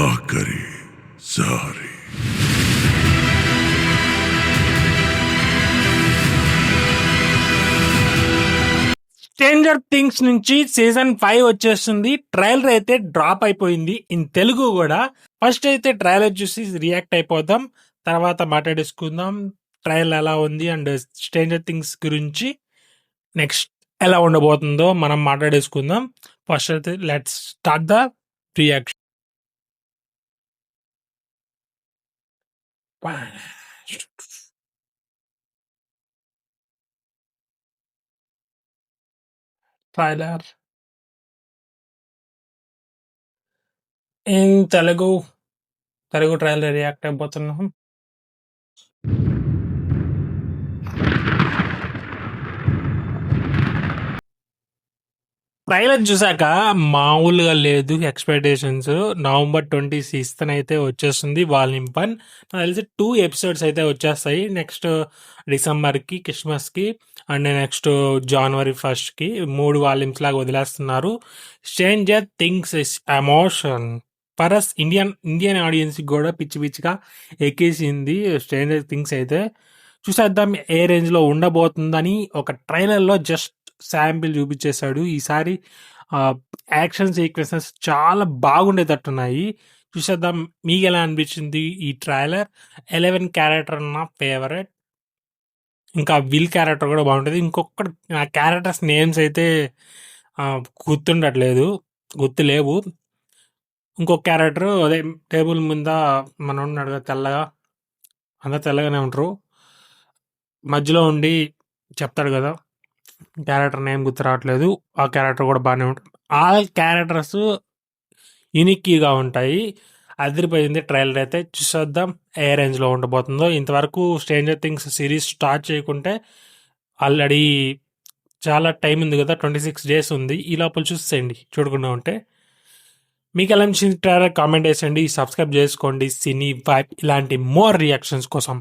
ఆఖరి సారి. Stranger things నుంచి season 5 వచ్చేస్తుంది. ట్రైలర్ అయితే డ్రాప్ అయిపోయింది ఇన్ తెలుగు కూడా. ఫస్ట్ అయితే ట్రైలర్ చూసి రియాక్ట్ అయిపోదాం, తర్వాత మాట్లాడేసుకుందాం ట్రైలర్ ఎలా ఉంది అండ్ స్ట్రేంజర్ థింగ్స్ గురించి నెక్స్ట్ ఎలా ఉండబోతుందో మనం మాట్లాడేసుకుందాం. ఫస్ట్ అయితే let's start the reaction. Trailer in Telugu trailer react అయిపోతున్నాం. ట్రైలర్ చూసాక మామూలుగా లేదు ఎక్స్పెక్టేషన్స్. November 26th అయితే వచ్చేస్తుంది వాల్యూమ్ 1. నాకు తెలిసి 2 ఎపిసోడ్స్ అయితే వచ్చేస్తాయి నెక్స్ట్ డిసెంబర్కి, క్రిస్మస్కి and next January 1st 3 volumes లాగా వదిలేస్తున్నారు. Stranger things is emotion for us Indian ఆడియన్స్కి కూడా పిచ్చి పిచ్చిగా ఎక్కేసింది స్ట్రేంజర్ థింగ్స్ అయితే. చూసేద్దాం ఏ రేంజ్లో ఉండబోతుందని. ఒక ట్రైలర్లో జస్ట్ శాంపిల్ చూపించేశాడు. ఈసారి యాక్షన్ సీక్వెన్సెస్ చాలా బాగుండేటట్టున్నాయి. చూసేద్దాం మీకు ఎలా అనిపించింది ఈ ట్రైలర్. 11 క్యారెక్టర్ నా ఫేవరెట్, ఇంకా విల్ క్యారెక్టర్ కూడా బాగుంటుంది. ఇంకొకటి ఆ క్యారెక్టర్స్ నేమ్స్ అయితే గుర్తులేవు. ఇంకొక క్యారెక్టర్ అదే టేబుల్ మీద మనం ఉన్నాడు కదా తెల్లగా, అందరు తెల్లగానే ఉంటారు, మధ్యలో ఉండి చెప్తాడు కదా, క్యారెక్టర్ నేమ్ గుర్తు రావట్లేదు. ఆ క్యారెక్టర్ కూడా బాగానే ఉంటుంది. ఆల్ క్యారెక్టర్స్ యూనిక్గా ఉంటాయి. అదిరిపోయింది ట్రైలర్ అయితే. చూసేద్దాం ఏ రేంజ్లో ఉండబోతుందో. ఇంతవరకు స్ట్రేంజర్ థింగ్స్ సిరీస్ స్టార్ట్ చేయకుంటే ఆల్రెడీ చాలా టైం ఉంది కదా, 26 days ఉంది. ఈ లోపల చూసేయండి చూడకుండా ఉంటే. మీకు ఎలా అనిపించింది ట్రైలర్ కామెంట్ వేసేయండి, సబ్స్క్రైబ్ చేసుకోండి సినీ వైబ్ ఇలాంటి మోర్ రియాక్షన్స్ కోసం.